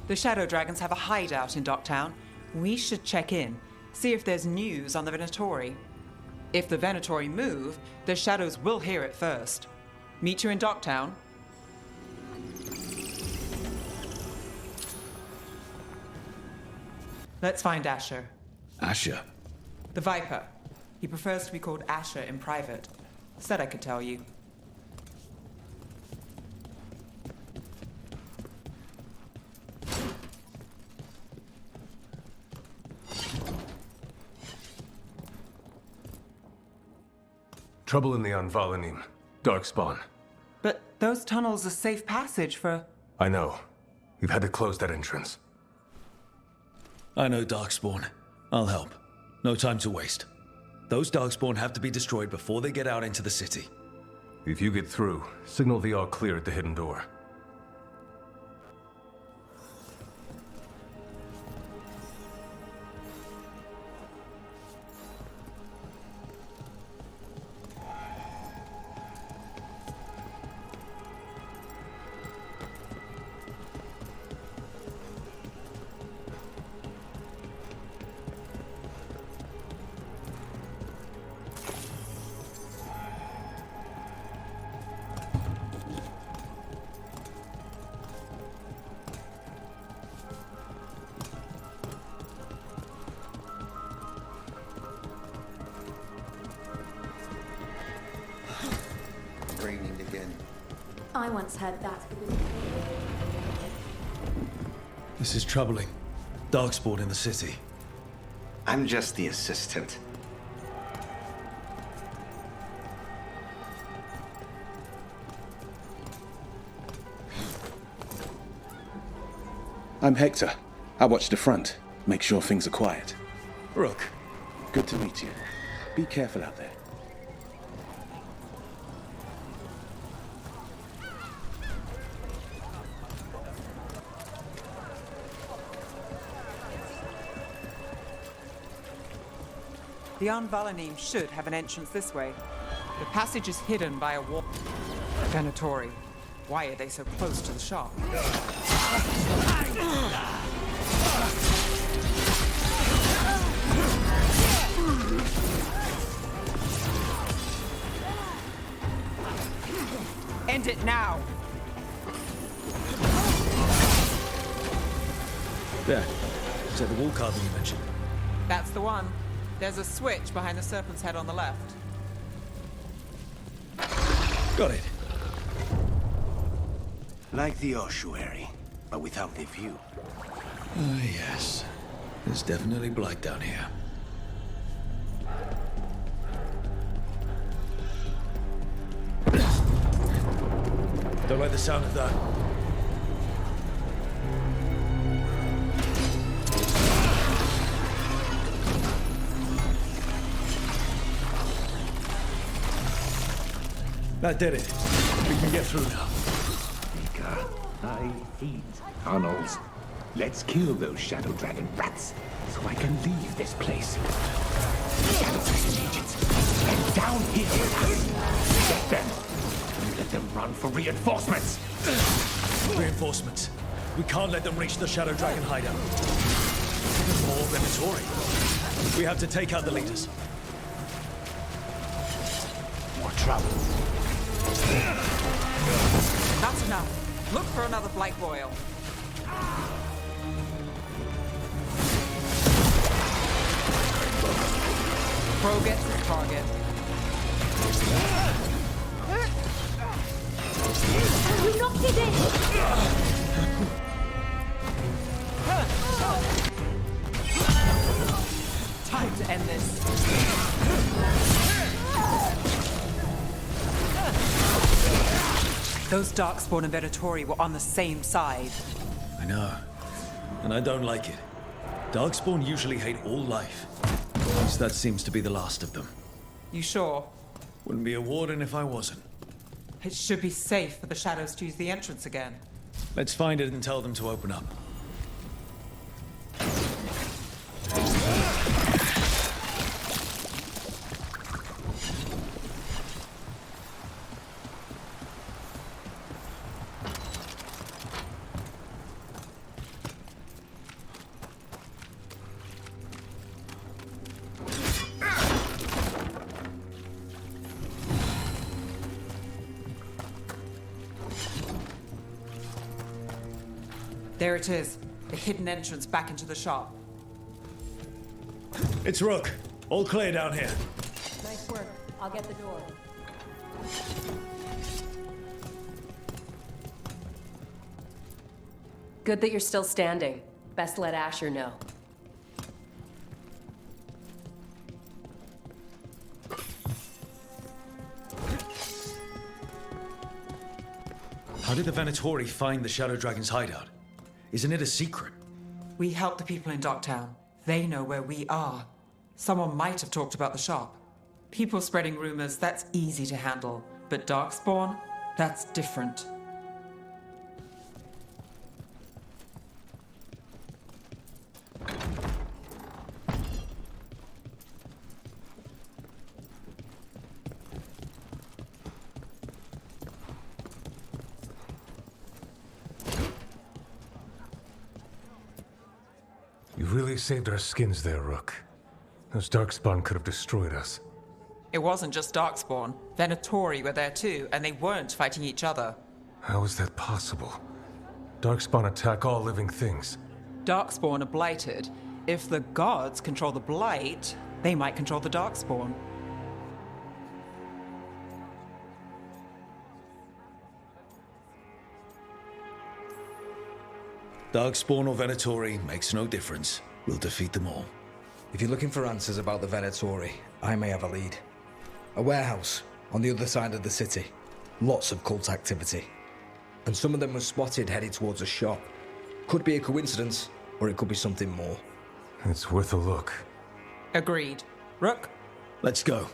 The Shadow Dragons have a hideout in Docktown. We should check in, see if there's news on the Venatori. If the Venatori move, the Shadows will hear it first. Meet you in Docktown. Let's find Asher. Asher? The Viper. He prefers to be called Asher in private. Said I could tell you. Trouble in the Anvalanim. Darkspawn. But those tunnels are safe passage for... I know. We've had to close that entrance. I know Darkspawn. I'll help. No time to waste. Those Darkspawn have to be destroyed before they get out into the city. If you get through, signal the all clear at the hidden door. Raining again. I once heard that. This is troubling. Darkspawn in the city. I'm just the assistant. I'm Hector. I watch the front. Make sure things are quiet. Rook. Good to meet you. Be careful out there. The Anvalanim should have an entrance this way. The passage is hidden by a wall. Venatori. Why are they so close to the shop? End it now! There. Is that the wall carving you mentioned? That's the one. There's a switch behind the serpent's head on the left. Got it. Like the ossuary, but without the view. Ah, yes. There's definitely blight down here. Don't like the sound of that. That did it. We can get through now. Speaker, I hate tunnels. Let's kill those Shadow Dragon rats, so I can leave this place. Shadow Dragon agents, and down here with us. Get them, and let them run for reinforcements. Reinforcements. We can't let them reach the Shadow Dragon hideout. There's more Venatori. We have to take out the leaders. More trouble. That's enough. Look for another Blight Royal. Pro gets his target. You knocked it in! Time to end this. Those Darkspawn and Venatori were on the same side. I know. And I don't like it. Darkspawn usually hate all life. At least that seems to be the last of them. You sure? Wouldn't be a warden if I wasn't. It should be safe for the Shadows to use the entrance again. Let's find it and tell them to open up. There it is. The hidden entrance back into the shop. It's Rook. All clear down here. Nice work. I'll get the door. Good that you're still standing. Best let Asher know. How did the Venatori find the Shadow Dragon's hideout? Isn't it a secret? We help the people in Docktown. They know where we are. Someone might have talked about the shop. People spreading rumors, that's easy to handle. But Darkspawn, that's different. You really saved our skins there, Rook. Those Darkspawn could have destroyed us. It wasn't just Darkspawn. Venatori were there too, and they weren't fighting each other. How is that possible? Darkspawn attack all living things. Darkspawn are blighted. If the gods control the blight, they might control the Darkspawn. Darkspawn or Venatori makes no difference. We'll defeat them all. If you're looking for answers about the Venatori, I may have a lead. A warehouse on the other side of the city. Lots of cult activity. And some of them were spotted headed towards a shop. Could be a coincidence, or it could be something more. It's worth a look. Agreed. Rook? Let's go.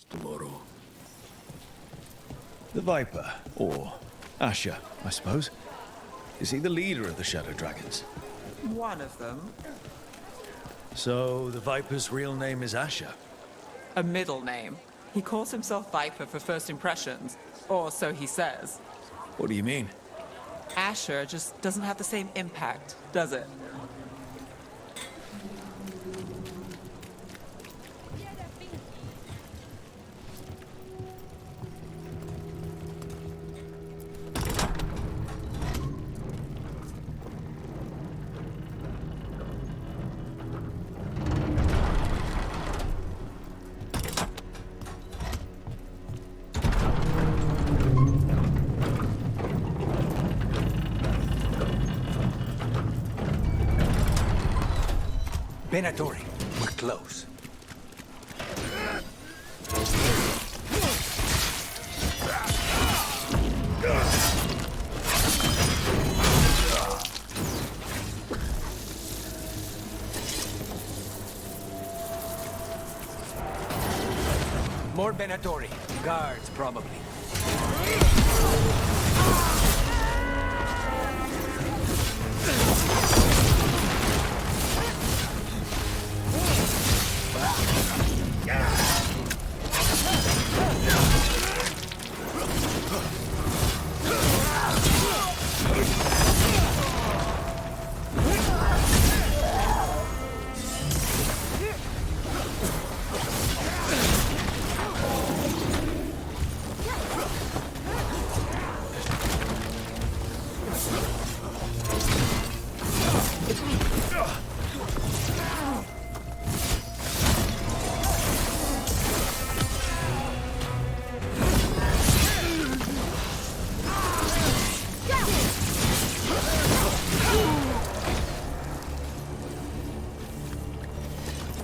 Tomorrow. The Viper, or Asher, I suppose. Is he the leader of the Shadow Dragons? One of them. So, the Viper's real name is Asher? A middle name. He calls himself Viper for first impressions, or so he says. What do you mean? Asher just doesn't have the same impact, does it? Venatori, we're close. More Venatori. Guards, probably.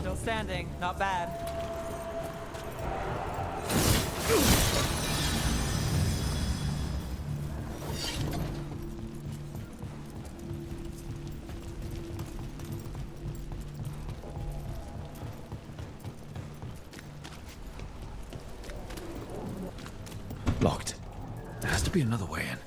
Still standing, not bad. Locked. There has to be another way in.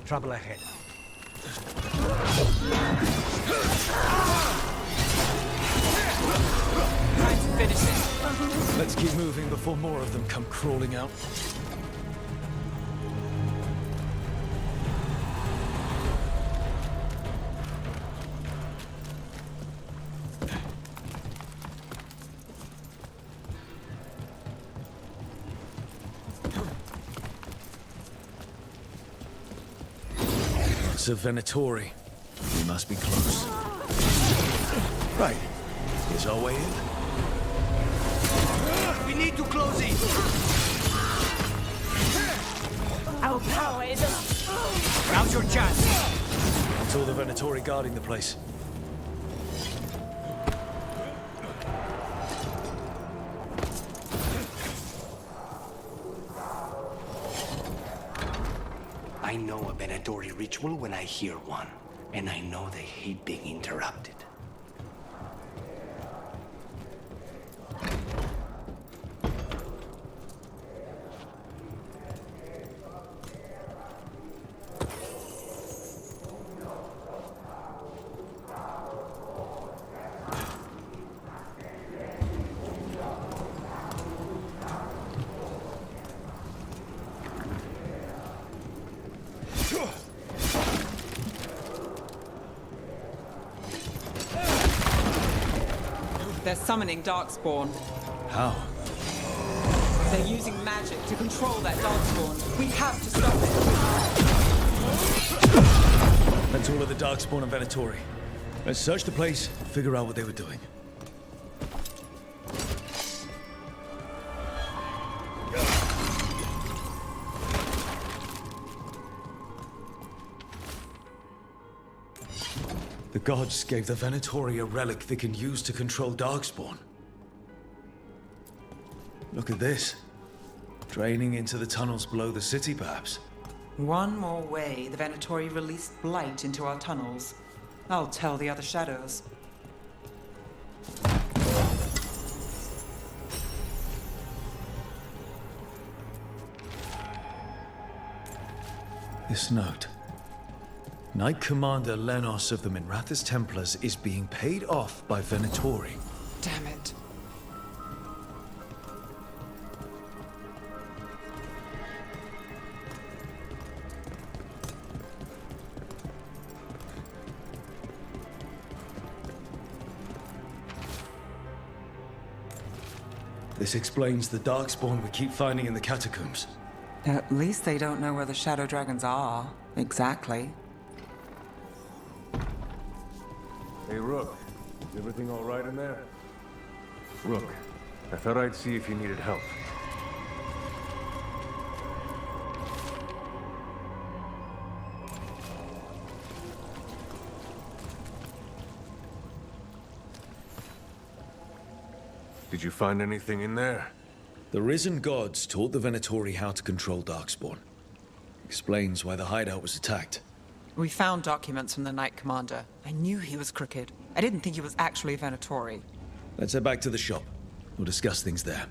Trouble ahead. Trying to finish it. Let's keep moving before more of them come crawling out. It's a Venatori. We must be close. Right. Here's our way in. We need to close it! Our power is a... Now's your chance! It's all the Venatori guarding the place. I know a Venatori ritual when I hear one, and I know they hate being interrupted. They're summoning Darkspawn. How? They're using magic to control that Darkspawn. We have to stop it. That's all of the Darkspawn and Venatori. Let's search the place, figure out what they were doing. The gods gave the Venatori a relic they can use to control Darkspawn. Look at this. Draining into the tunnels below the city, perhaps. One more way the Venatori released blight into our tunnels. I'll tell the other shadows. This note. Knight Commander Lenos of the Minrathous Templars is being paid off by Venatori. Damn it. This explains the Darkspawn we keep finding in the catacombs. At least they don't know where the Shadow Dragons are. Exactly. Hey, Rook. Is everything all right in there? Rook, I thought I'd see if you needed help. Did you find anything in there? The risen gods taught the Venatori how to control Darkspawn. Explains why the hideout was attacked. We found documents from the Knight Commander. I knew he was crooked. I didn't think he was actually a Venatori. Let's head back to the shop. We'll discuss things there.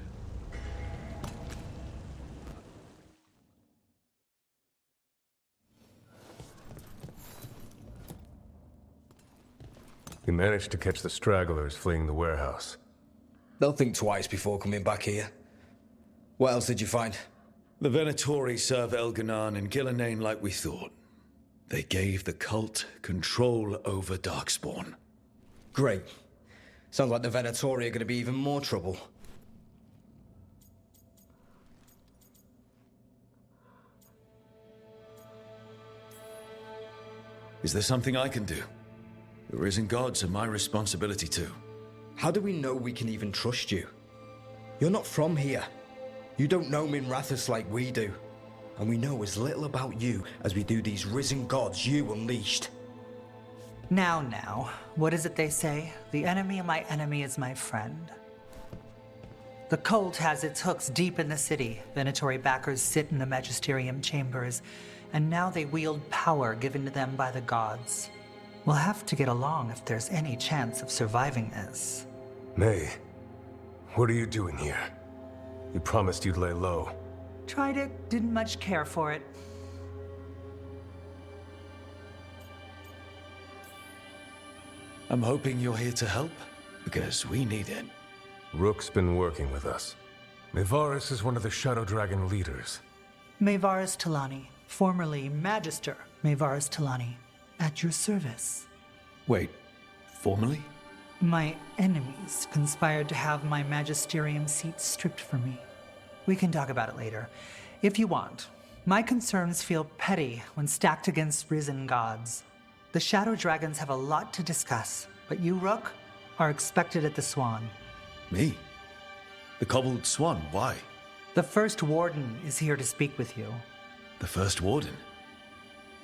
You managed to catch the stragglers fleeing the warehouse. They'll think twice before coming back here. What else did you find? The Venatori serve Elganan and Gillenane like we thought. They gave the cult control over Darkspawn. Great. Sounds like the Venatori are going to be even more trouble. Is there something I can do? The risen gods are my responsibility too. How do we know we can even trust you? You're not from here. You don't know Minrathous like we do. And we know as little about you as we do these risen gods you unleashed. Now, what is it they say? The enemy of my enemy is my friend. The cult has its hooks deep in the city. Venatori backers sit in the magisterium chambers, and now they wield power given to them by the gods. We'll have to get along if there's any chance of surviving this. May, what are you doing here? You promised you'd lay low. Tried it, didn't much care for it. I'm hoping you're here to help, because we need it. Rook's been working with us. Mevaris is one of the Shadow Dragon leaders. Mevaris Talani, formerly Magister Mevaris Talani, at your service. Wait, formally? My enemies conspired to have my magisterium seat stripped from me. We can talk about it later, if you want. My concerns feel petty when stacked against risen gods. The Shadow Dragons have a lot to discuss, but you, Rook, are expected at the Swan. Me? The cobbled swan, why? The first Warden is here to speak with you. The first Warden?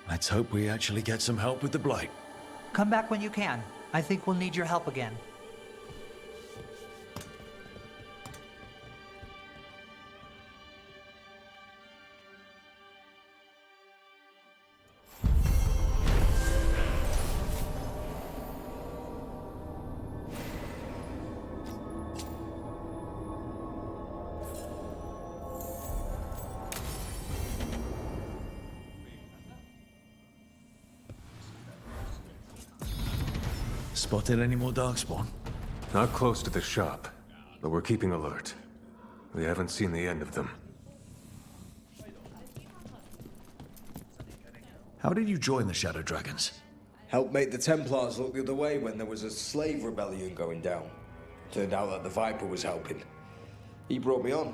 Let's hope we actually get some help with the Blight. Come back when you can. I think we'll need your help again. Spotted any more Darkspawn? Not close to the shop, but we're keeping alert. We haven't seen the end of them. How did you join the Shadow Dragons? Helped make the Templars look the other way when there was a slave rebellion going down. Turned out that the Viper was helping. He brought me on.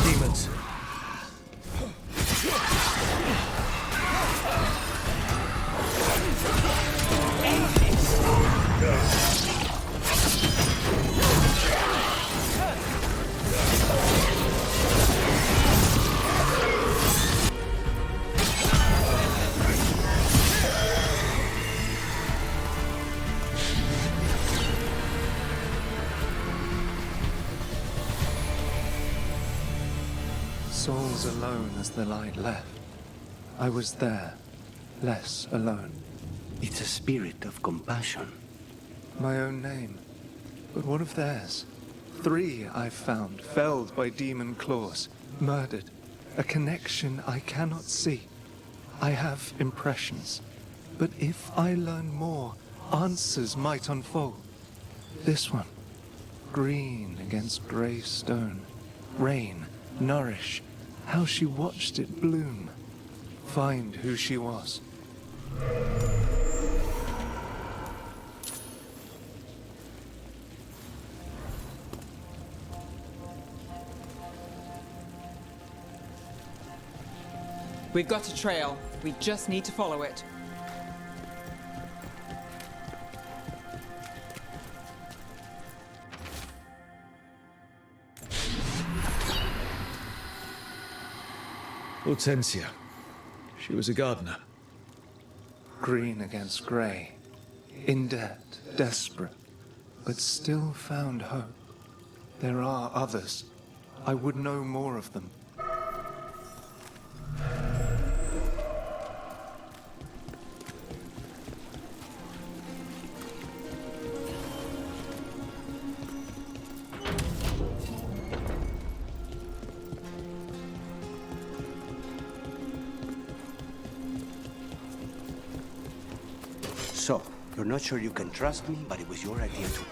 Demons. Souls alone as the light left. I was there, less alone. It's a spirit of compassion. My own name. But what of theirs? 3 I've found, felled by demon claws, murdered. A connection I cannot see. I have impressions. But if I learn more, answers might unfold. This one. Green against grey stone. Rain, nourish. How she watched it bloom. Find who she was. We've got a trail. We just need to follow it. Hortensia. She was a gardener. Green against grey. In debt, desperate, but still found hope. There are others. I would know more of them. So, you're not sure you can trust me, but it was your idea to...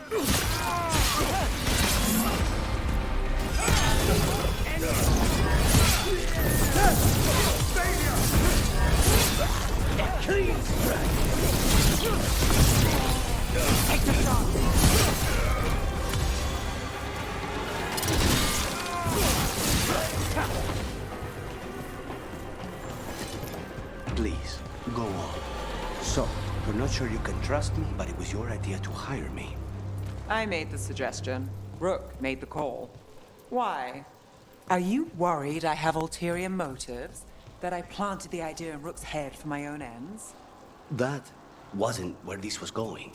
Please, go on. So, you're not sure you can trust me, but it was your idea to hire me. I made the suggestion. Rook made the call. Why? Are you worried I have ulterior motives? That I planted the idea in Rook's head for my own ends? That wasn't where this was going.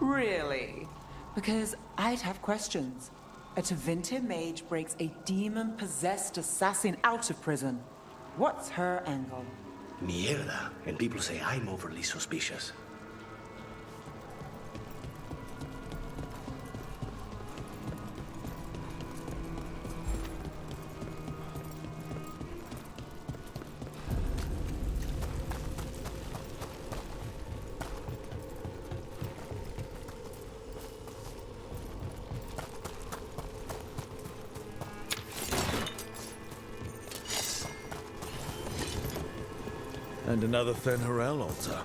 Really? Because I'd have questions. A Tevinter mage breaks a demon-possessed assassin out of prison. What's her angle? Mierda. And people say I'm overly suspicious. And another Fen'Harel altar.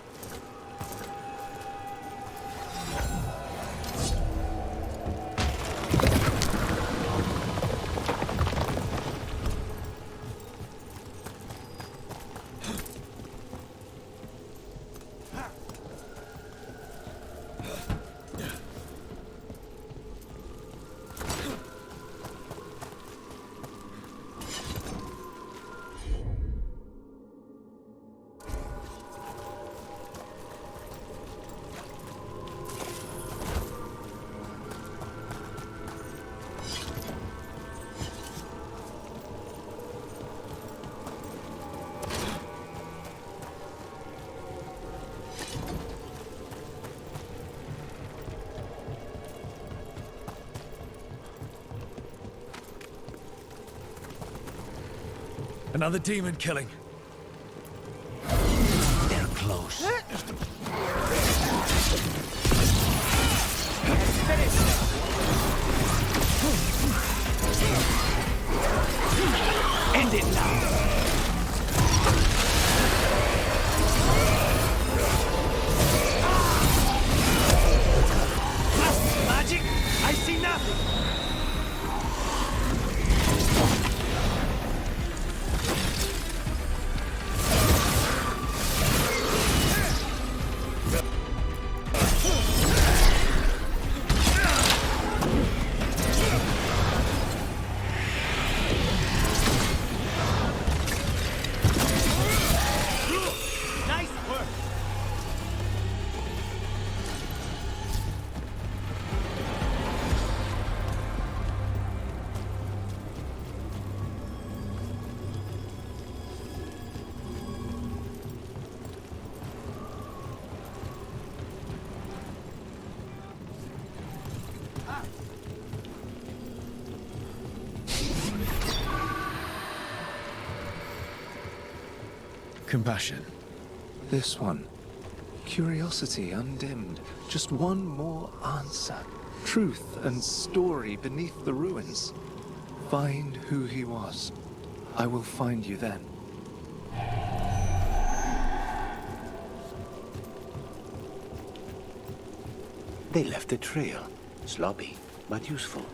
Another demon killing. They're close. End it now! Magic? I see nothing! Compassion. This one. Curiosity undimmed. Just one more answer. Truth and story beneath the ruins. Find who he was. I will find you then. They left a trail. Sloppy, but useful.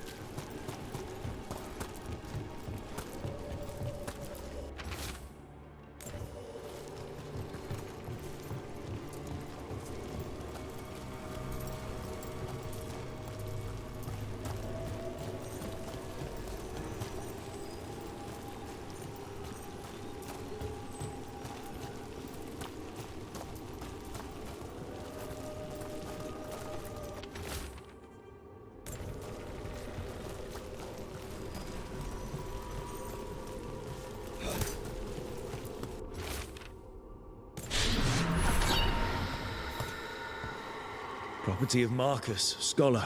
Property of Marcus, scholar.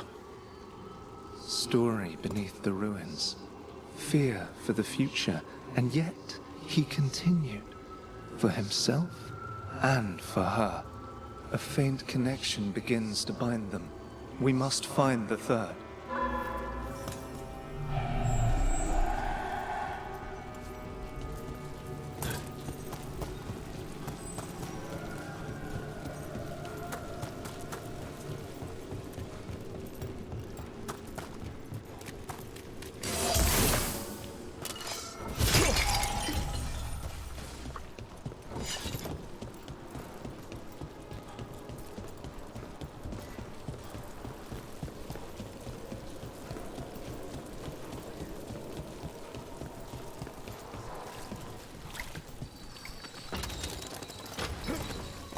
Story beneath the ruins. Fear for the future, and yet he continued. For himself and for her. A faint connection begins to bind them. We must find the third.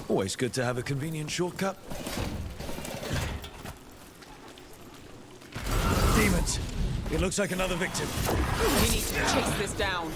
Always good to have a convenient shortcut. Demons! It looks like another victim. We need to chase this down.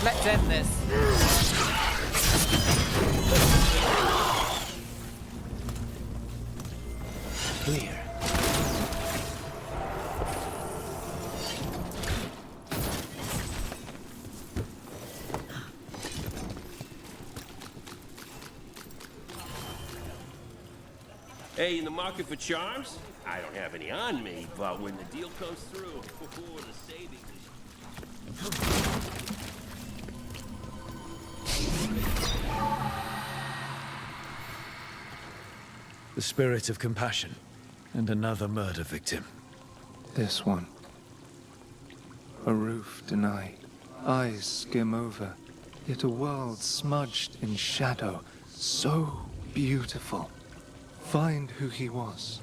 Let's end this. Clear. Hey, in the market for charms? I don't have any on me, but when the deal comes through, the savings The spirit of compassion. And another murder victim. This one. A roof denied, eyes skim over, yet a world smudged in shadow, so beautiful. Find who he was.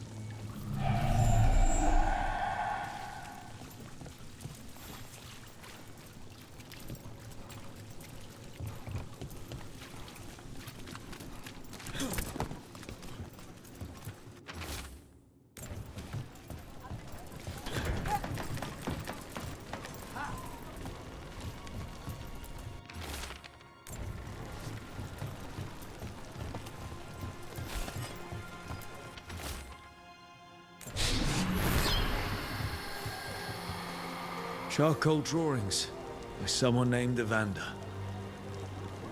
Charcoal drawings by someone named Evander.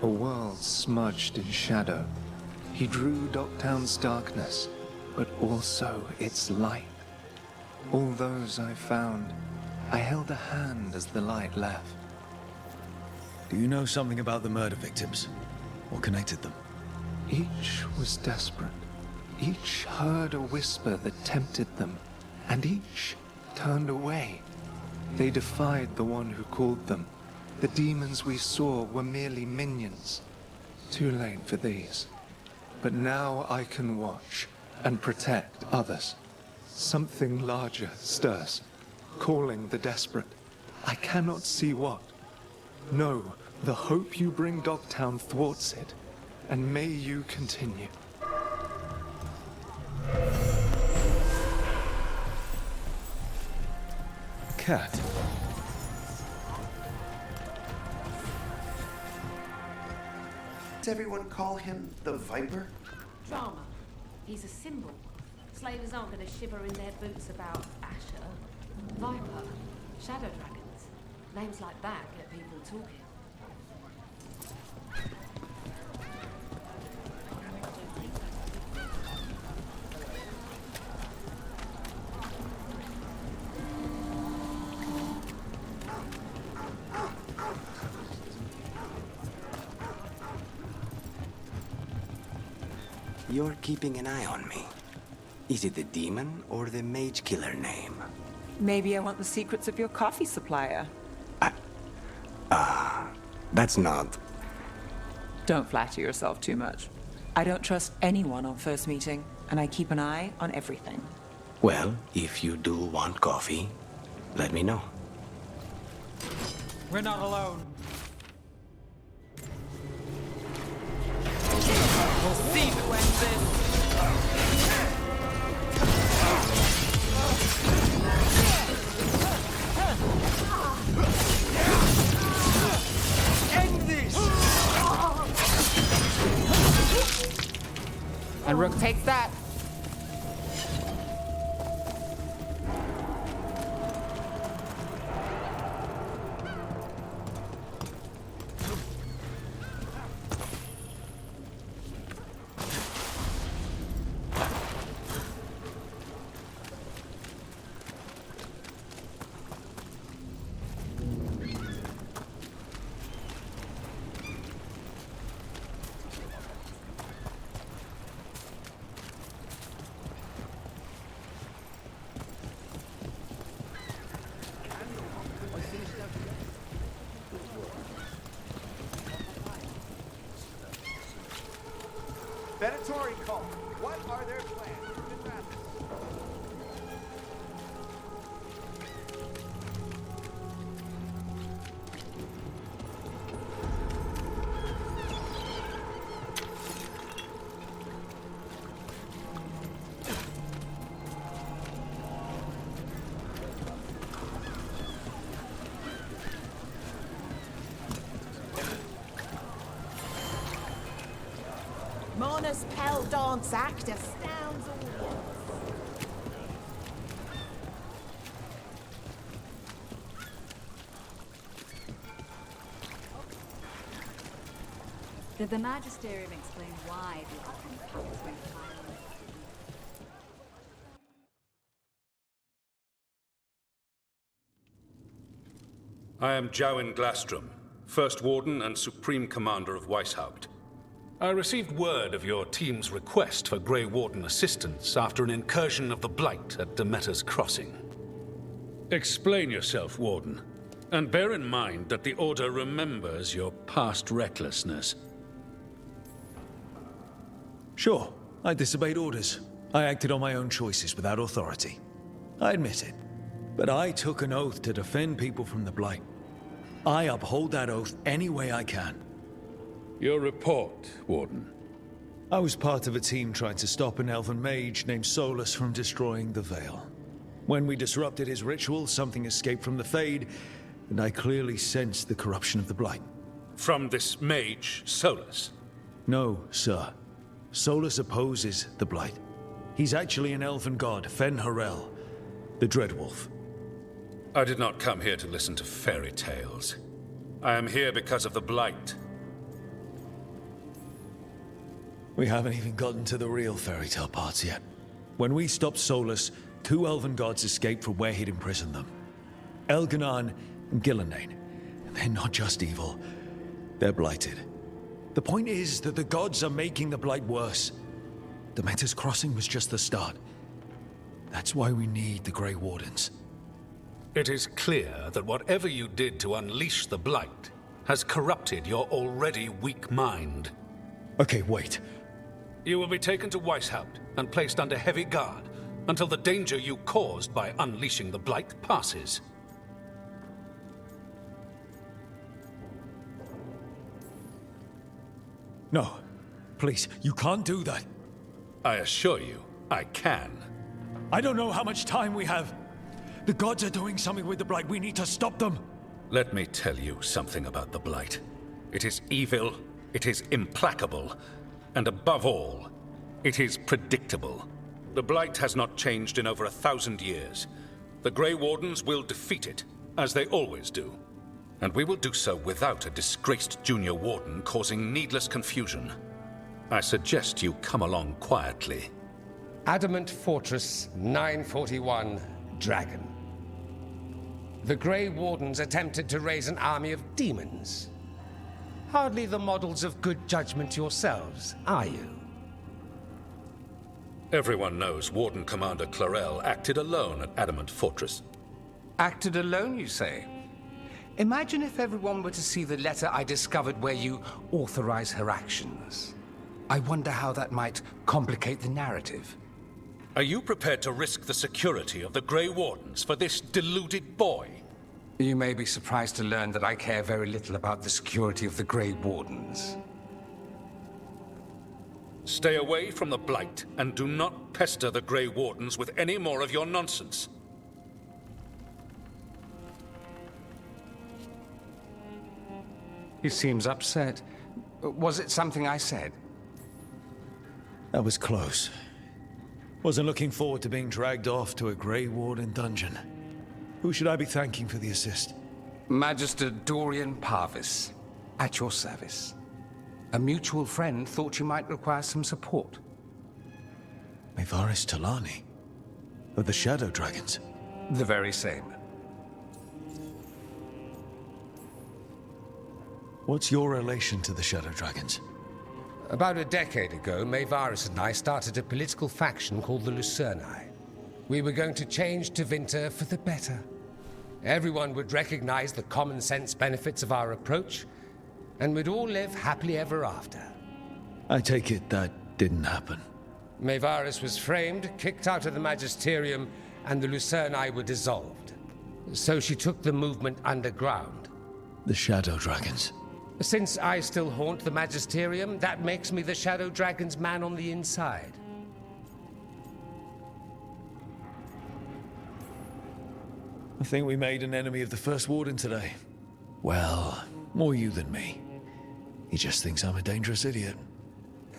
A world smudged in shadow. He drew Docktown's darkness, but also its light. All those I found, I held a hand as the light left. Do you know something about the murder victims? What connected them? Each was desperate. Each heard a whisper that tempted them, and each turned away. They defied the one who called them. The demons we saw were merely minions. Too late for these. But now I can watch and protect others. Something larger stirs, calling the desperate. I cannot see what. No, the hope you bring Docktown thwarts it, and may you continue. Cat. Does everyone call him the Viper? Drama. He's a symbol. Slavers aren't going to shiver in their boots about Asher. Viper. Shadow dragons. Names like that get people talking. You're keeping an eye on me. Is it the demon or the mage killer name? Maybe I want the secrets of your coffee supplier. That's not... Don't flatter yourself too much. I don't trust anyone on first meeting, and I keep an eye on everything. Well, if you do want coffee, let me know. We're not alone. We'll see who ends this. End this! And Rook takes that. Venatori cult. What are their plans? Minrathous. honest pal dance act astounds all. Did the Magisterium explain why the Archon Palace went violent? I am Jowen Glastrom, First Warden and Supreme Commander of Weishaupt. I received word of your team's request for Grey Warden assistance after an incursion of the Blight at Demeter's Crossing. Explain yourself, Warden, and bear in mind that the Order remembers your past recklessness. Sure, I disobeyed orders. I acted on my own choices without authority. I admit it. But I took an oath to defend people from the Blight. I uphold that oath any way I can. Your report, Warden. I was part of a team trying to stop an elven mage named Solus from destroying the Veil. When we disrupted his ritual, something escaped from the Fade, and I clearly sensed the corruption of the Blight. From this mage, Solus? No, sir. Solus opposes the Blight. He's actually an elven god, Fen Harel, the Dreadwolf. I did not come here to listen to fairy tales. I am here because of the Blight. We haven't even gotten to the real fairy tale parts yet. When we stopped Solus, 2 elven gods escaped from where he'd imprisoned them. Elganan and Gillenane. They're not just evil, they're blighted. The point is that the gods are making the Blight worse. Demeter's Crossing was just the start. That's why we need the Grey Wardens. It is clear that whatever you did to unleash the Blight has corrupted your already weak mind. Okay, wait. You will be taken to Weishaupt and placed under heavy guard until the danger you caused by unleashing the Blight passes. No, please, you can't do that. I assure you, I can. I don't know how much time we have. The gods are doing something with the Blight. We need to stop them. Let me tell you something about the Blight. It is evil, it is implacable, and above all, it is predictable. The Blight has not changed in over 1,000 years. The Grey Wardens will defeat it, as they always do. And we will do so without a disgraced junior warden causing needless confusion. I suggest you come along quietly. Adamant Fortress 941, Dragon. The Grey Wardens attempted to raise an army of demons. Hardly the models of good judgment yourselves, are you? Everyone knows Warden Commander Clarel acted alone at Adamant Fortress. Acted alone, you say? Imagine if everyone were to see the letter I discovered where you authorize her actions. I wonder how that might complicate the narrative. Are you prepared to risk the security of the Grey Wardens for this deluded boy? You may be surprised to learn that I care very little about the security of the Grey Wardens. Stay away from the Blight, and do not pester the Grey Wardens with any more of your nonsense. He seems upset. Was it something I said? That was close. Wasn't looking forward to being dragged off to a Grey Warden dungeon. Who should I be thanking for the assist? Magister Dorian Parvis, at your service. A mutual friend thought you might require some support. Mevaris Talani, of the Shadow Dragons. The very same. What's your relation to the Shadow Dragons? About a decade ago, Mevaris and I started a political faction called the Lucerni. We were going to change Tevinter for the better. Everyone would recognize the common sense benefits of our approach, and we'd all live happily ever after. I take it that didn't happen. Mevaris was framed, kicked out of the Magisterium, and the Lucerni were dissolved. So she took the movement underground. The Shadow Dragons. Since I still haunt the Magisterium, that makes me the Shadow Dragon's man on the inside. I think we made an enemy of the First Warden today. Well, more you than me. He just thinks I'm a dangerous idiot.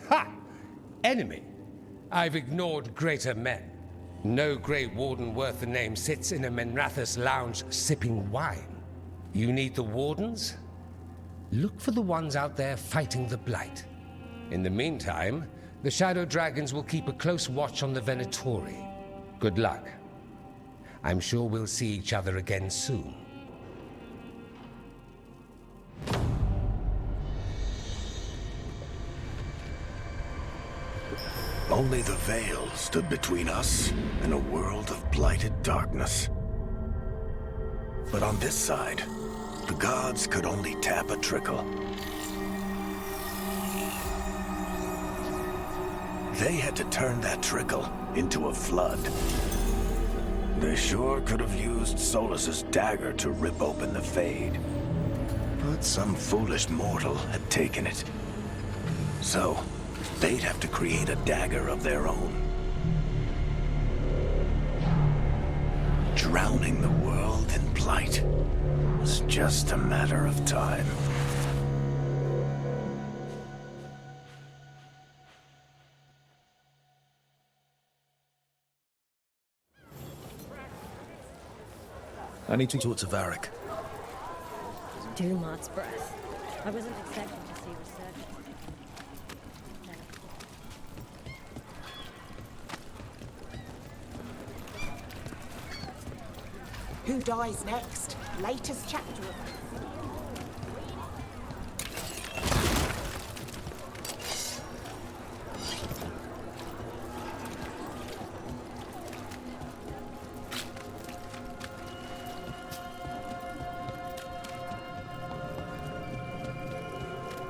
Ha! enemy. I've ignored greater men. No great warden worth the name sits in a Minrathous lounge sipping wine. You need the wardens? Look for the ones out there fighting the Blight. In the meantime, the Shadow Dragons will keep a close watch on the Venatori. Good luck. I'm sure we'll see each other again soon. Only the Veil stood between us and a world of blighted darkness. But on this side, the gods could only tap a trickle. They had to turn that trickle into a flood. They sure could have used Solus's dagger to rip open the Fade. But some foolish mortal had taken it. So, they'd have to create a dagger of their own. Drowning the world in blight was just a matter of time. I need to talk to Varric. Dumart's breath. I wasn't expecting to see resurgence. Who dies next? Latest chapter of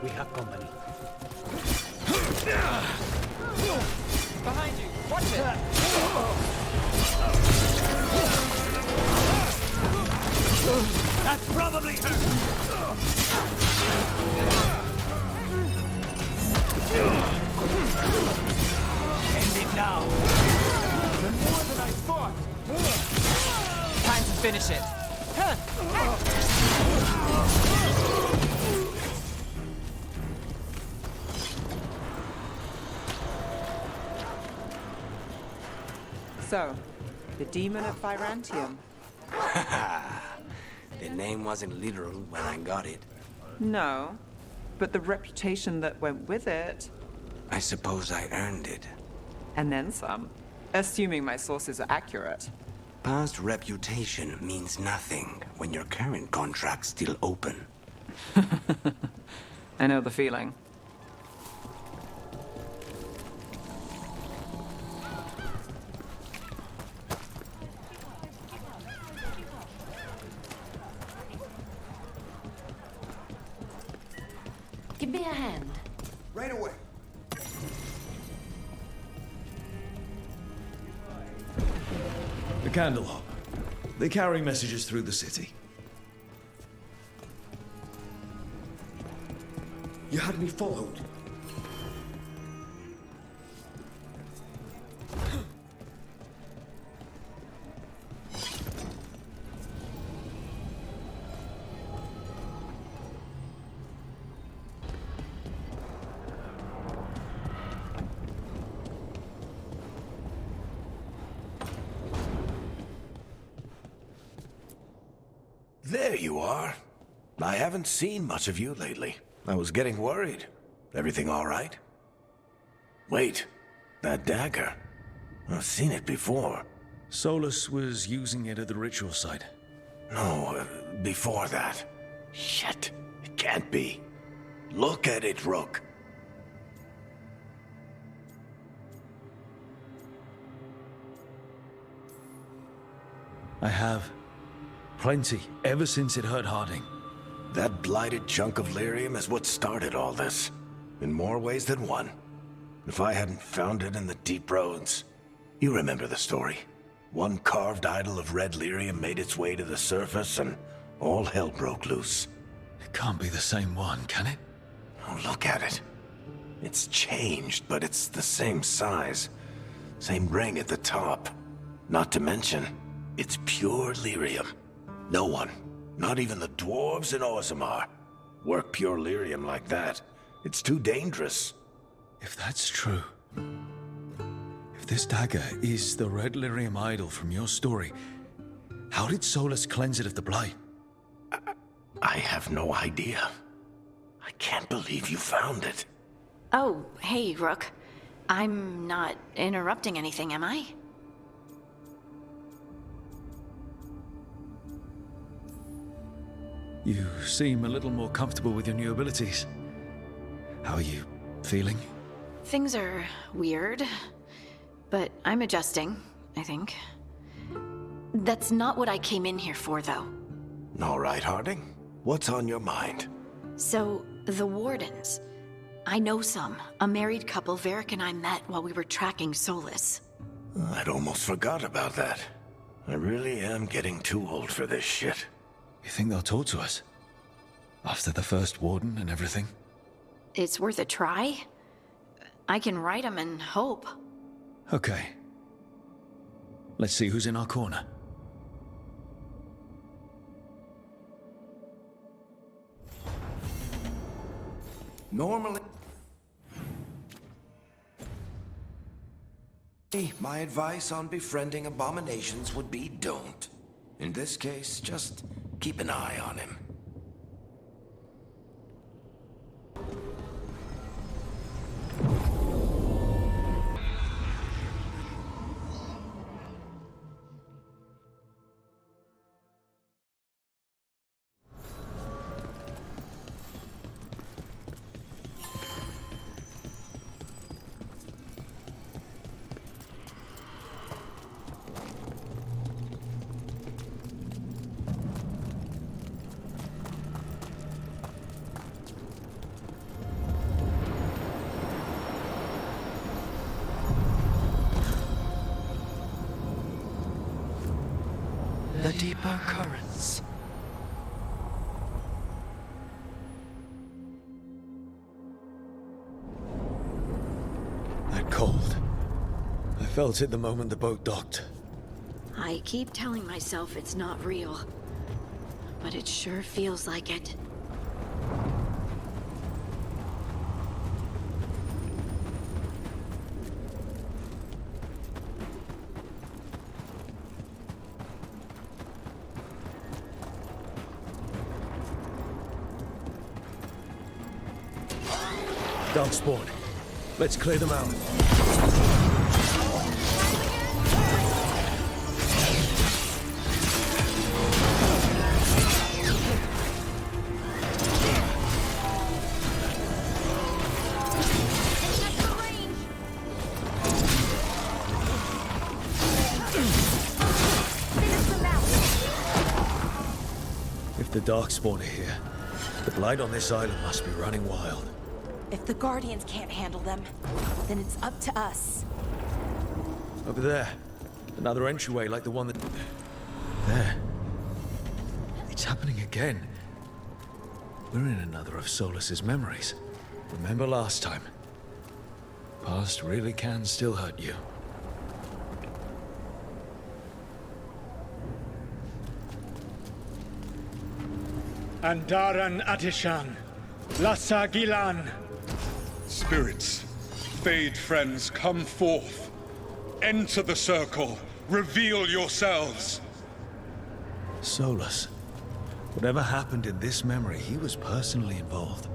We have company. Behind you! Watch it! That's probably her! End it now! You're more than I thought! Time to finish it! So, the demon of Virantium. The name wasn't literal when I got it. No, but the reputation that went with it. I suppose I earned it. And then some, assuming my sources are accurate. Past reputation means nothing when your current contract's still open. I know the feeling. Give me a hand. Right away. The Candlehop. They carry messages through the city. You had me followed. There you are. I haven't seen much of you lately. I was getting worried. Everything all right? Wait, that dagger. I've seen it before. Solus was using it at the ritual site. No, before that. Shit, it can't be. Look at it, Rook. I have. Plenty, ever since it hurt Harding. That blighted chunk of lyrium is what started all this. In more ways than one. If I hadn't found it in the deep roads. You remember the story. One carved idol of red lyrium made its way to the surface and all hell broke loose. It can't be the same one, can it? Oh, look at it. It's changed, but it's the same size. Same ring at the top. Not to mention, it's pure lyrium. No one, not even the dwarves in Orzammar, work pure lyrium like that. It's too dangerous. If that's true, If this dagger is the red lyrium idol from your story, how did Solus cleanse it of the blight? I have no idea. I can't believe you found it. Oh, hey, Rook. I'm not interrupting anything, am I? You seem a little more comfortable with your new abilities. How are you feeling? Things are weird, but I'm adjusting, I think. That's not what I came in here for, though. All right, Harding. What's on your mind? So, the Wardens. I know some. A married couple Varric and I met while we were tracking Solus. I'd almost forgot about that. I really am getting too old for this shit. You think they'll talk to us? After the first Warden and everything? It's worth a try. I can write them and hope. Okay. Let's see who's in our corner. Normally, my advice on befriending abominations would be don't. In this case, just keep an eye on him. The deeper currents. That cold. I felt it the moment the boat docked. I keep telling myself it's not real, but it sure feels like it. Darkspawn. Let's clear them out. If the Darkspawn are here, the blight on this island must be running wild. If the Guardians can't handle them, then it's up to us. Over there. Another entryway like the one that... There. It's happening again. We're in another of Solus's memories. Remember last time? Past really can still hurt you. Andaran Atishan, Lassa Gilan. Spirits, Fade friends, come forth. Enter the circle. Reveal yourselves. Solus. Whatever happened in this memory, he was personally involved.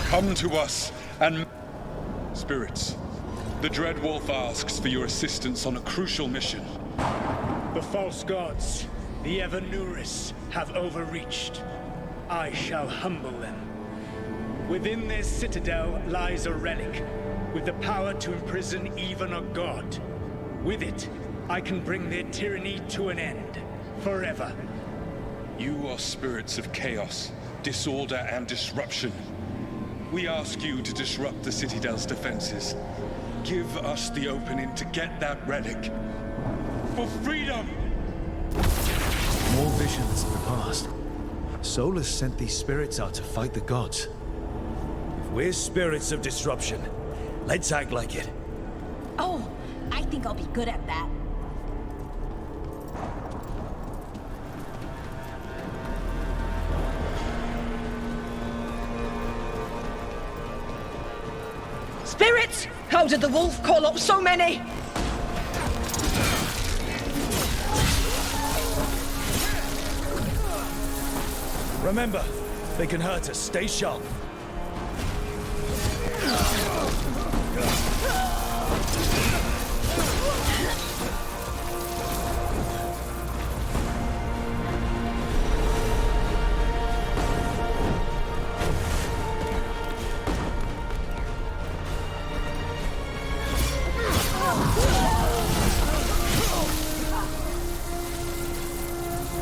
Come to us and... Spirits, the Dread Wolf asks for your assistance on a crucial mission. The false gods, the Evanuris, have overreached. I shall humble them. Within their citadel lies a relic, with the power to imprison even a god. With it, I can bring their tyranny to an end, forever. You are spirits of chaos, disorder, and disruption. We ask you to disrupt the Citadel's defenses. Give us the opening to get that relic. For freedom! More visions of the past. Solus sent these spirits out to fight the gods. If we're spirits of disruption, let's act like it. Oh, I think I'll be good at that. spirits! How did the wolf call up so many? Remember, they can hurt us. Stay sharp.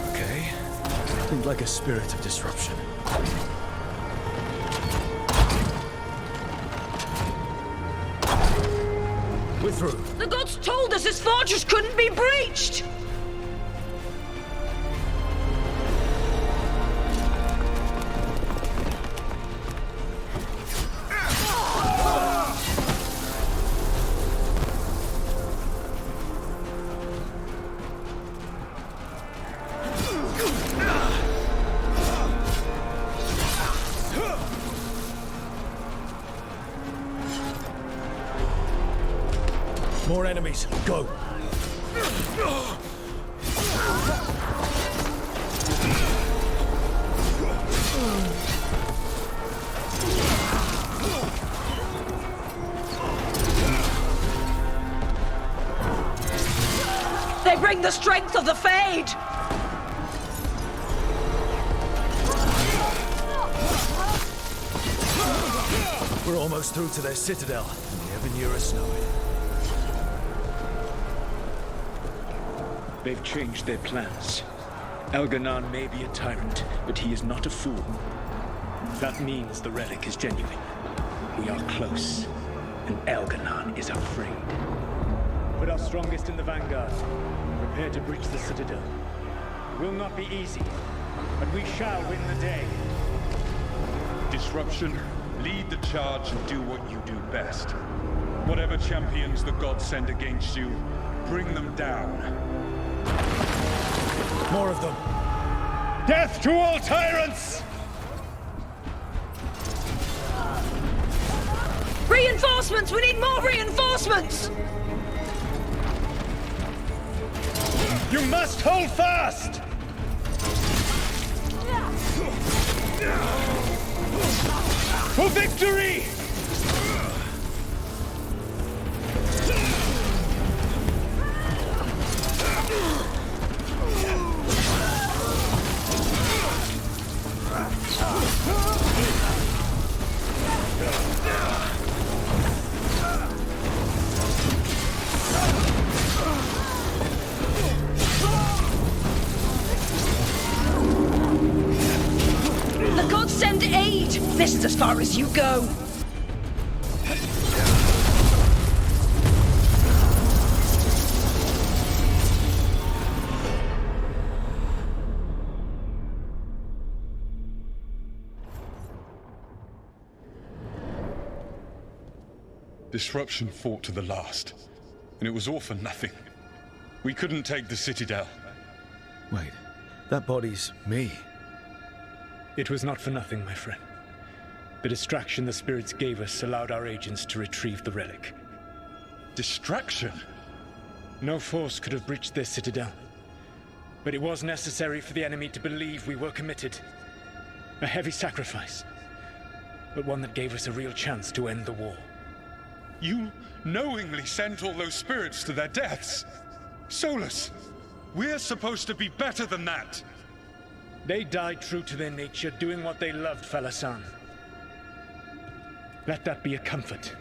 Okay. Seems like a spirit of disruption. We're through. The gods told us his fortress couldn't be breached! More enemies. Go. They bring the strength of the Fade! We're almost through to their citadel, and the Evanurus know it. They've changed their plans. Elganon may be a tyrant, but he is not a fool. That means the relic is genuine. We are close, and Elganon is afraid. Put our strongest in the vanguard. Prepare to breach the citadel. It will not be easy, but we shall win the day. Disruption, lead the charge and do what you do best. Whatever champions the gods send against you, bring them down. More of them. Death to all tyrants! Reinforcements! We need more reinforcements! You must hold fast! For victory! The gods send aid! This is as far as you go! Disruption fought to the last, and it was all for nothing. We couldn't take the Citadel. Wait, that body's me. It was not for nothing, my friend. The distraction the spirits gave us allowed our agents to retrieve the relic. Distraction? No force could have breached this citadel. But it was necessary for the enemy to believe we were committed. A heavy sacrifice, but one that gave us a real chance to end the war. You knowingly sent all those spirits to their deaths? Solus, we're supposed to be better than that! They died true to their nature, doing what they loved, Falasan. Let that be a comfort,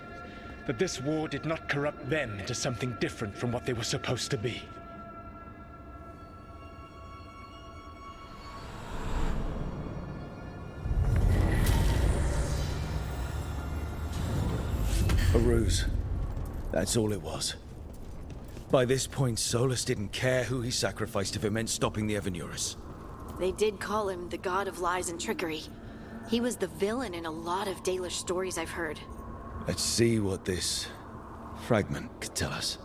that this war did not corrupt them into something different from what they were supposed to be. A ruse. That's all it was. By this point, Solus didn't care who he sacrificed if it meant stopping the Evanurus. They did call him the god of lies and trickery. He was the villain in a lot of Dalish stories I've heard. Let's see what this fragment could tell us.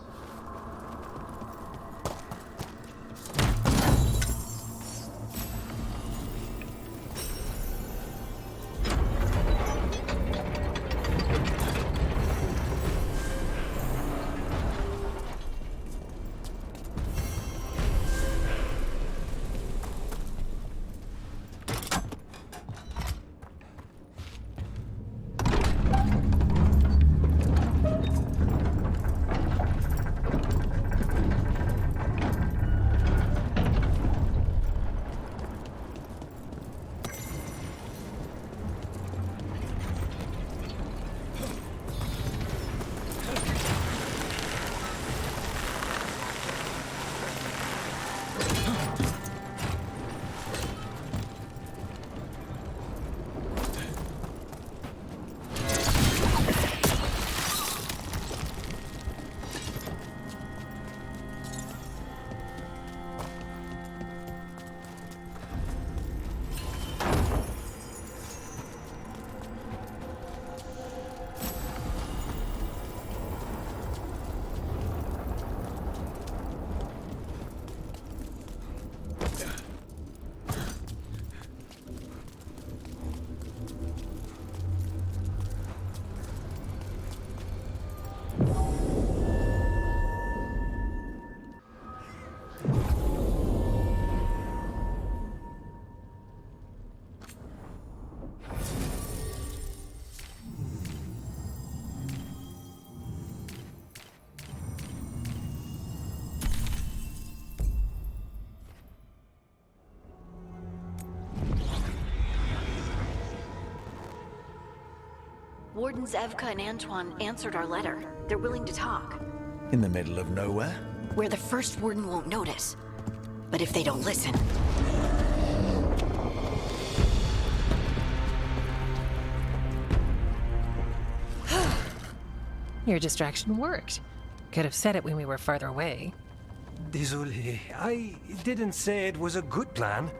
Wardens Evka and Antoine answered our letter. They're willing to talk. In the middle of nowhere? Where the first Warden won't notice. But if they don't listen... Your distraction worked. Could have said it when we were farther away. Désolé, I didn't say it was a good plan.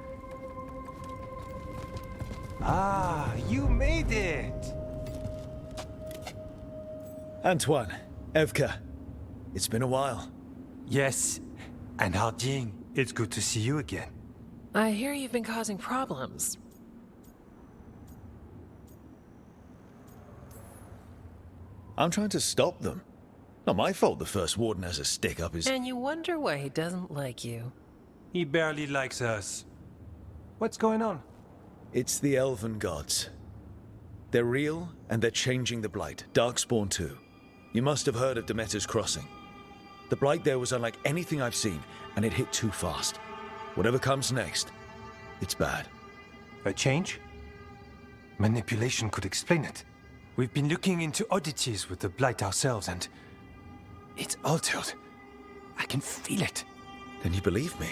Ah, you made it! Antoine, Evka, it's been a while. Yes, and Harding, it's good to see you again. I hear you've been causing problems. I'm trying to stop them. Not my fault the first Warden has a stick up his... And you wonder why he doesn't like you. He barely likes us. What's going on? It's the Elven Gods. They're real, and they're changing the Blight. Darkspawn too. You must have heard of Demeter's Crossing. The Blight there was unlike anything I've seen, and it hit too fast. Whatever comes next, it's bad. A change? Manipulation could explain it. We've been looking into oddities with the Blight ourselves, and... it's altered. I can feel it. Then you believe me?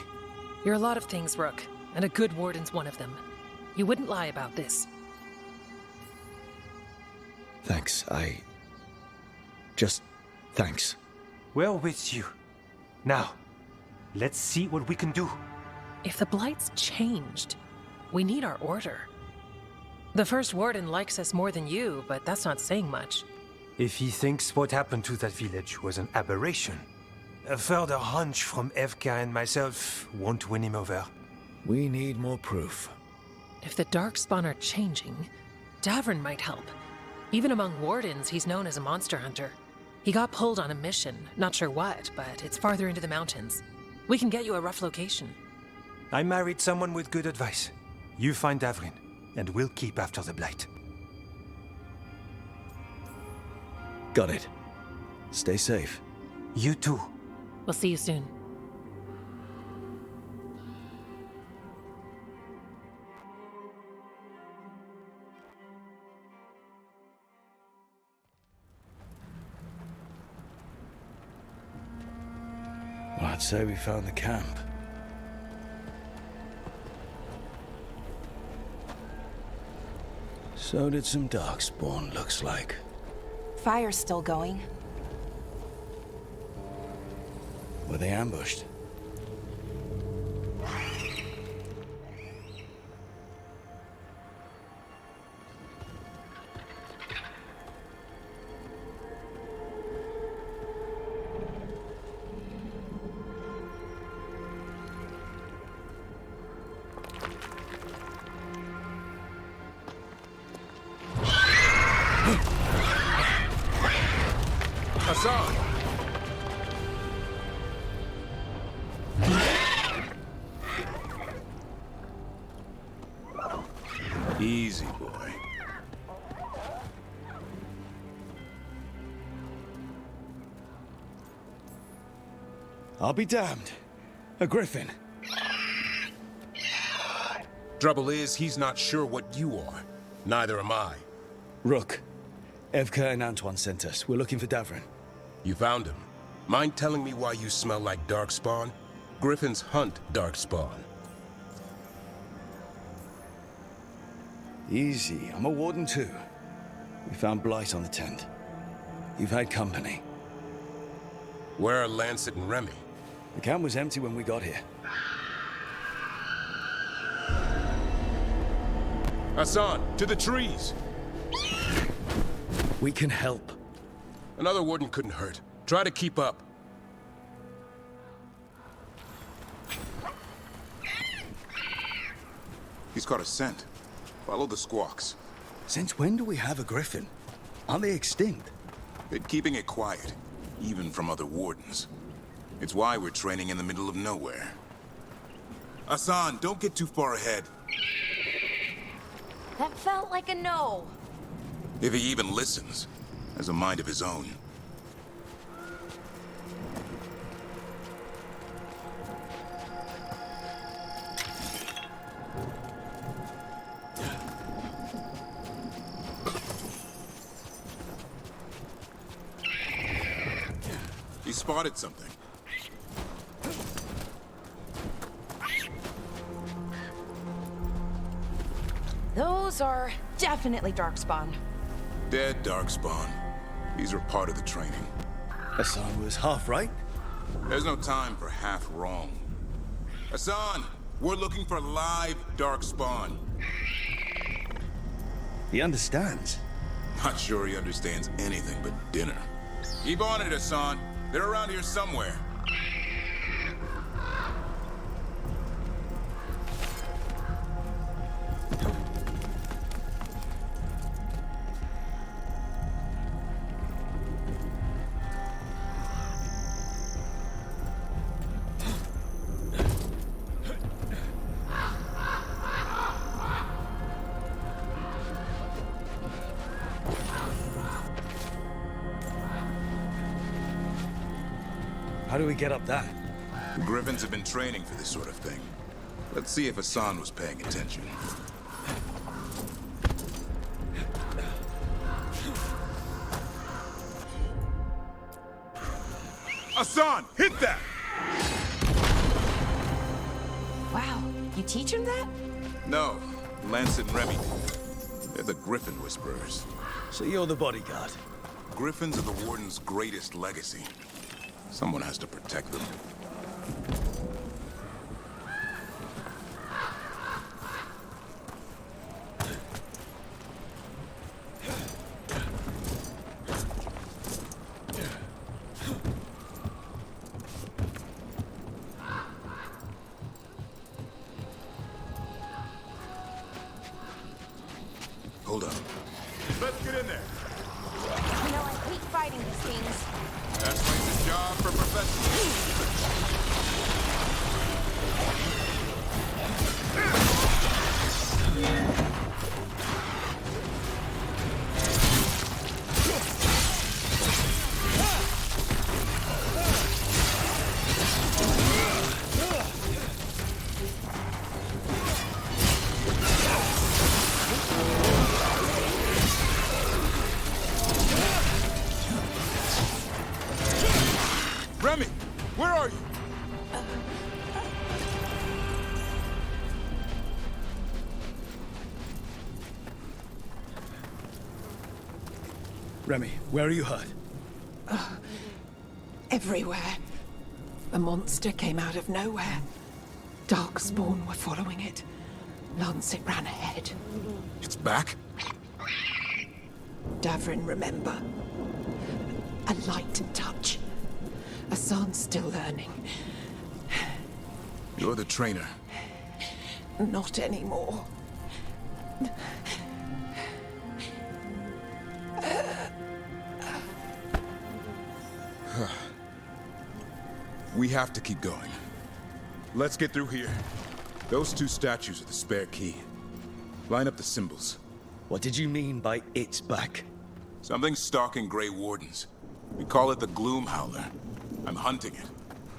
You're a lot of things, Rook, and a good Warden's one of them. You wouldn't lie about this. Thanks, thanks. We're with you. Now, let's see what we can do. If the Blight's changed, we need our order. The first Warden likes us more than you, but that's not saying much. If he thinks what happened to that village was an aberration, a further hunch from Evka and myself won't win him over. We need more proof. If the Darkspawn are changing, Davrin might help. Even among Wardens, he's known as a monster hunter. He got pulled on a mission, not sure what, but it's farther into the mountains. We can get you a rough location. I married someone with good advice. You find Davrin, and we'll keep after the Blight. Got it. Stay safe. You too. We'll see you soon. Well, I'd say we found the camp. So did some Darkspawn, looks like. Fire's still going. Were they ambushed? Hassan! Easy, boy. I'll be damned. A griffin. Trouble is, he's not sure what you are. Neither am I. Rook. Evka and Antoine sent us. We're looking for Davrin. You found him. Mind telling me why you smell like Darkspawn? Griffins hunt Darkspawn. Easy. I'm a Warden too. We found Blight on the tent. You've had company. Where are Lancet and Remy? The camp was empty when we got here. Hassan, to the trees! We can help. Another Warden couldn't hurt. Try to keep up. He's got a scent. Follow the squawks. Since when do we have a griffin? Aren't they extinct? Been keeping it quiet, even from other Wardens. It's why we're training in the middle of nowhere. Hassan, don't get too far ahead. That felt like a no. If he even listens, has a mind of his own. He spotted something. Those are definitely Darkspawn. Dead Darkspawn. These are part of the training. Hassan was half right. There's no time for half wrong. Hassan, we're looking for live Darkspawn. He understands. Not sure he understands anything but dinner. Keep on it, Hassan. They're around here somewhere. How do we get up that? The Griffins have been training for this sort of thing. Let's see if Hassan was paying attention. Hassan, hit that! Wow, you teach him that? No, Lance and Remy. They're the Griffin Whisperers. So you're the bodyguard? Griffins are the Warden's greatest legacy. Someone has to protect them. Hold up. Let's get in there. You know, I hate fighting these things. That's Lance's job for professionals. Remy, where are you? Remy, where are you hurt? Everywhere. A monster came out of nowhere. Darkspawn were following it. Lancet ran ahead. It's back? Davrin, remember. A light touch. Hassan's still learning. You're the trainer. Not anymore. We have to keep going. Let's get through here. Those two statues are the spare key. Line up the symbols. What did you mean by it's back? Something's stalking Grey Wardens. We call it the Gloom Howler. I'm hunting it.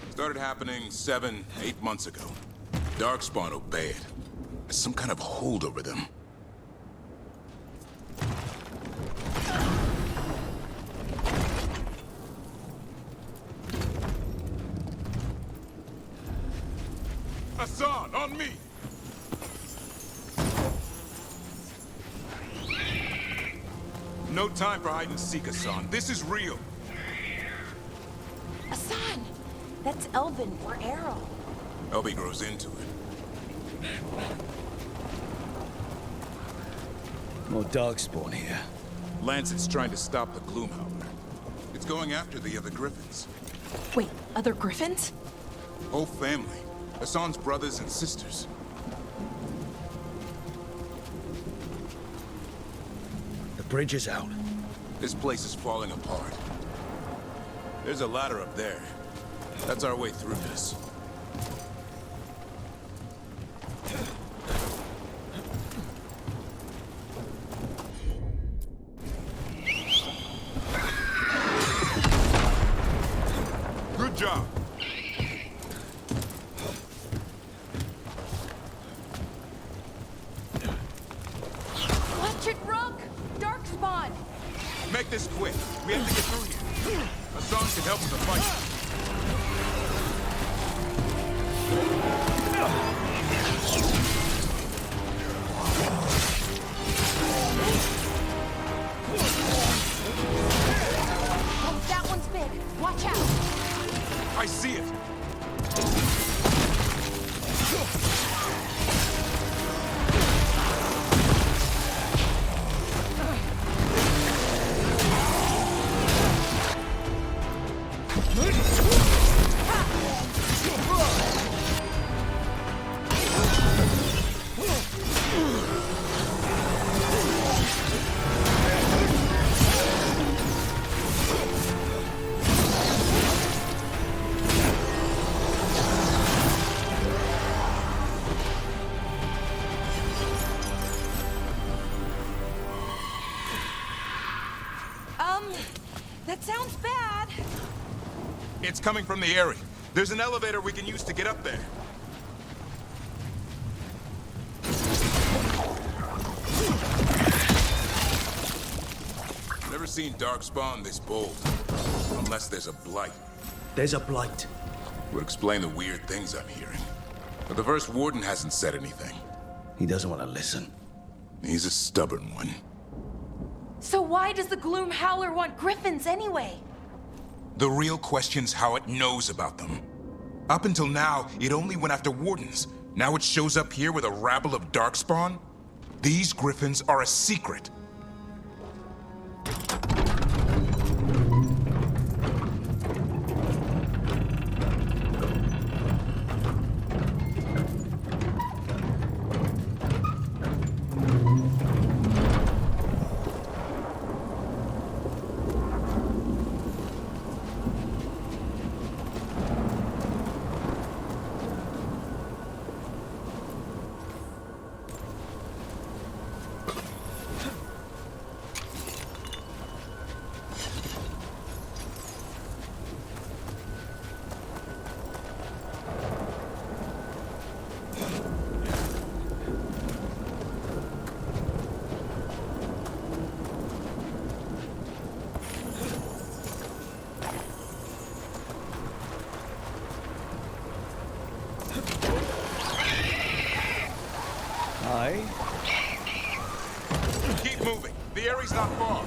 Started happening 7, 8 months ago. Darkspawn obey it. There's some kind of hold over them. Hassan, on me! No time for hide and seek, Hassan. This is real. Hassan! That's Elvin or Errol. Elby grows into it. More Darkspawn here. Lancet's trying to stop the Gloom Howler. It's going after the other Griffins. Wait, other Griffins? Whole family. Hassan's brothers and sisters. The bridge is out. This place is falling apart. There's a ladder up there. That's our way through this. Good job. Electric Rock! Darkspawn! Make this quick. We have to get through here. Hassan can help with the fight. I see it! That sounds bad. It's coming from the area. There's an elevator we can use to get up there. Never seen Darkspawn this bold. Unless there's a blight. There's a blight. Would explain the weird things I'm hearing. But the first Warden hasn't said anything. He doesn't want to listen. He's a stubborn one. So why does the Gloom Howler want griffins anyway? The real question's how it knows about them. Up until now, it only went after Wardens. Now it shows up here with a rabble of Darkspawn? These griffins are a secret. Keep moving. The area's not far.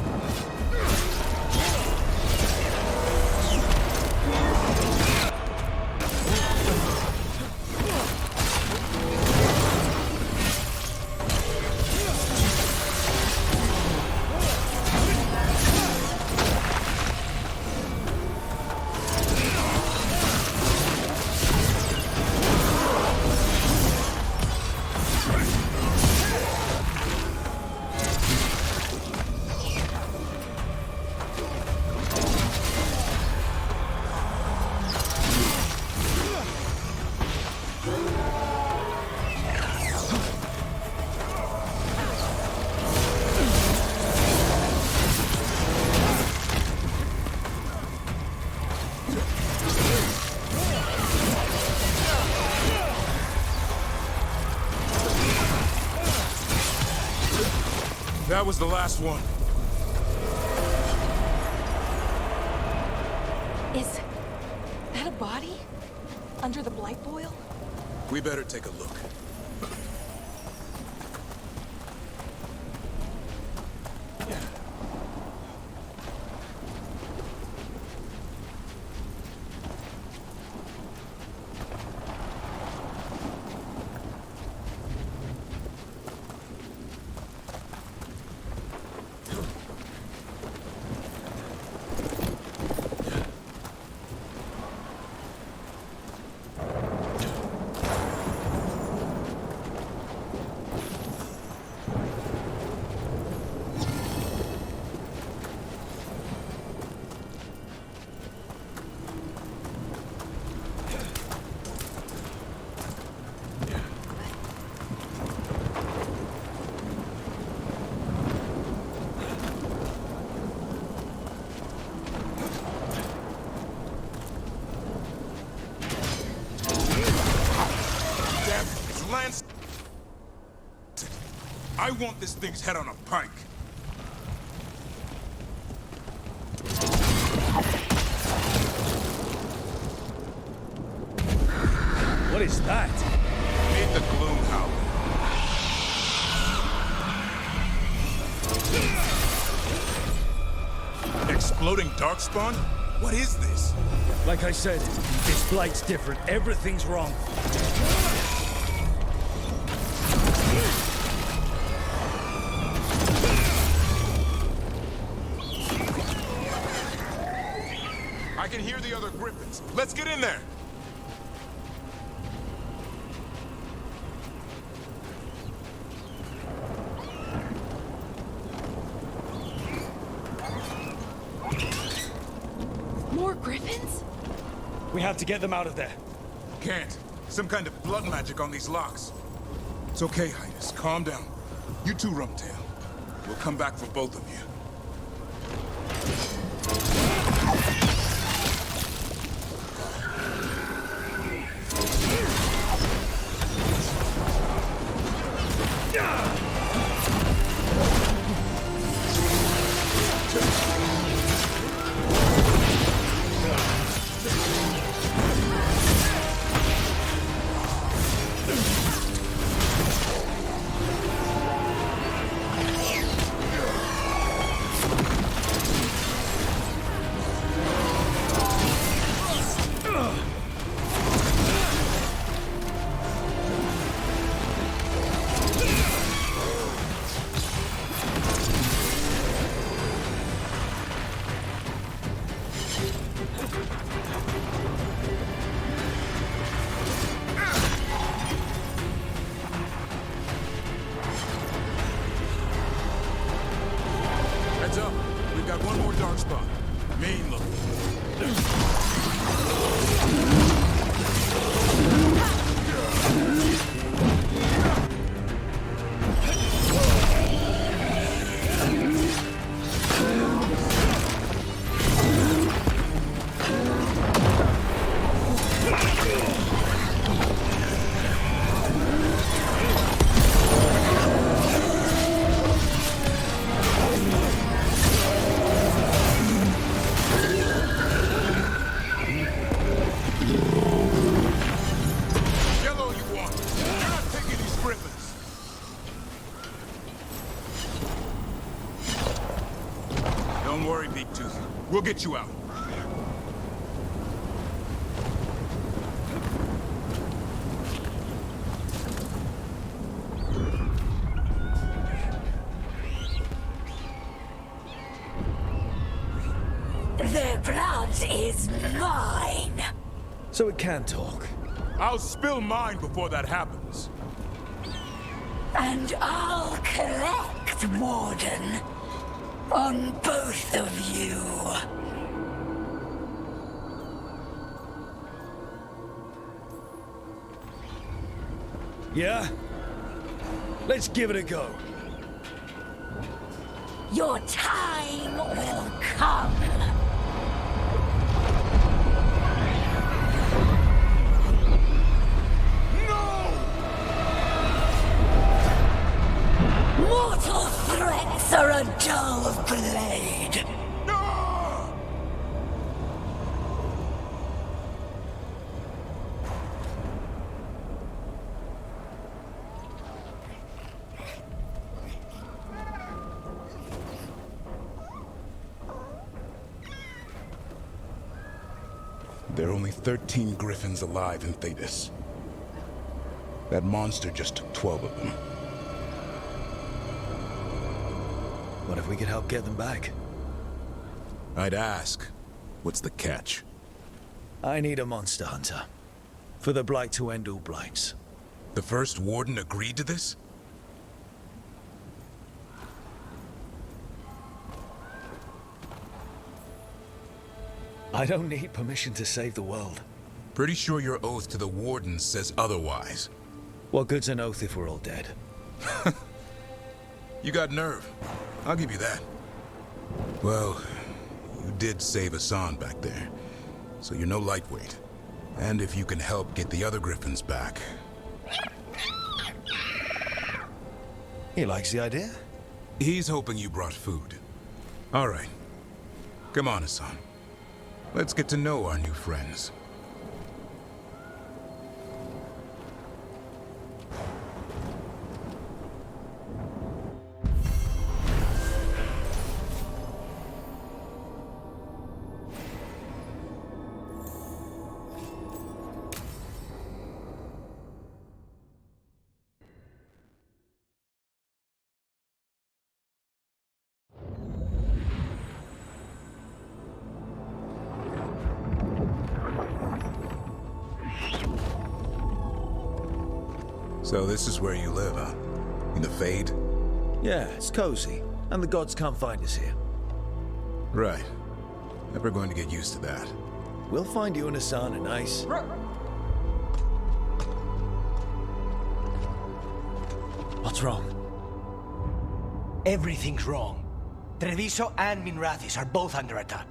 That was the last one. Is that a body? Under the blight boil? We better take a look. I want this thing's head on a pike. What is that? Meet the Gloom Howler. Exploding Darkspawn? What is this? Like I said, this blight's different. Everything's wrong. I can hear the other griffins. Let's get in there! More griffins? We have to get them out of there. Can't. Some kind of blood magic on these locks. It's okay, Highness. Calm down. You too, Rumtail. We'll come back for both of you. Heads up. We've got one more dark spot. Main look. Don't worry, Big Tooth. We'll get you out. Their blood is mine. So it can talk. I'll spill mine before that happens. And I'll collect, Warden. On both of you. Yeah? Let's give it a go. Your time will come. Mortal threats are a dull blade. There are only 13 griffins alive in Thetis. That monster just took 12 of them. What if we could help get them back? I'd ask, what's the catch? I need a monster hunter. For the Blight to end all blights. The first Warden agreed to this? I don't need permission to save the world. Pretty sure your oath to the Warden says otherwise. What good's an oath if we're all dead? You got nerve. I'll give you that. Well, you did save Hassan back there, so you're no lightweight. And if you can help get the other griffins back... He likes the idea? He's hoping you brought food. All right. Come on, Hassan. Let's get to know our new friends. So this is where you live, huh? In the Fade? Yeah, it's cozy. And the gods can't find us here. Right. Never going to get used to that. We'll find you and Hassan a nice... What's wrong? Everything's wrong. Treviso and Minrathous are both under attack.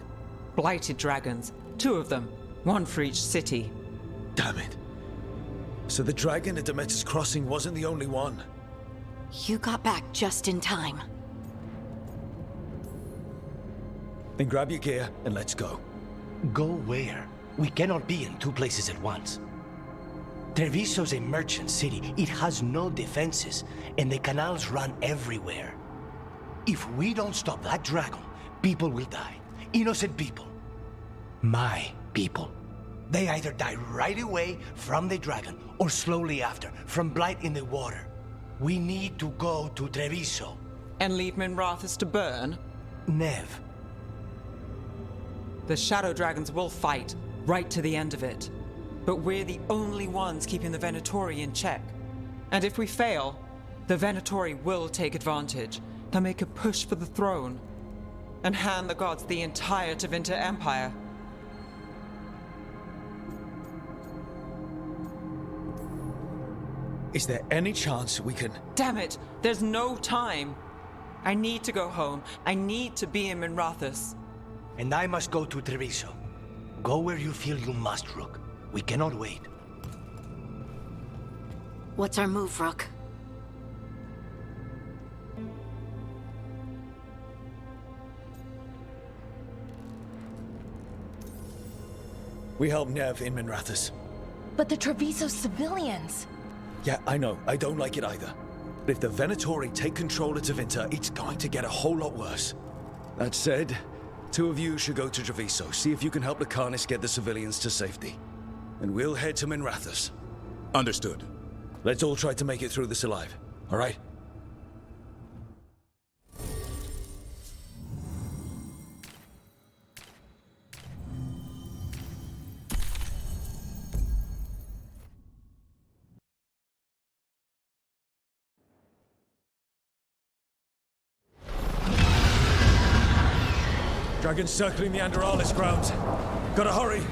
Blighted dragons. 2 of them. 1 for each city. Damn it. So the dragon at Demeter's Crossing wasn't the only one. You got back just in time. Then grab your gear and let's go. Go where? We cannot be in 2 places at once. Treviso's a merchant city. It has no defenses, and the canals run everywhere. If we don't stop that dragon, people will die. Innocent people. My people. They either die right away from the dragon, or slowly after, from blight in the water. We need to go to Treviso. And leave Minrathous to burn? Nev. The shadow dragons will fight, right to the end of it. But we're the only ones keeping the Venatori in check. And if we fail, the Venatori will take advantage. They'll make a push for the throne, and hand the gods the entire Tevinter Empire. Is there any chance we can... Damn it! There's no time! I need to go home. I need to be in Minrathous. And I must go to Treviso. Go where you feel you must, Rook. We cannot wait. What's our move, Rook? We help Nev in Minrathous. But the Treviso civilians... Yeah, I know. I don't like it either. But if the Venatori take control of Tevinter, it's going to get a whole lot worse. That said, 2 of you should go to Treviso, see if you can help the Carnis get the civilians to safety. And we'll head to Minrathous. Understood. Let's all try to make it through this alive, all right? Dragons circling the Anderalis grounds. Gotta hurry!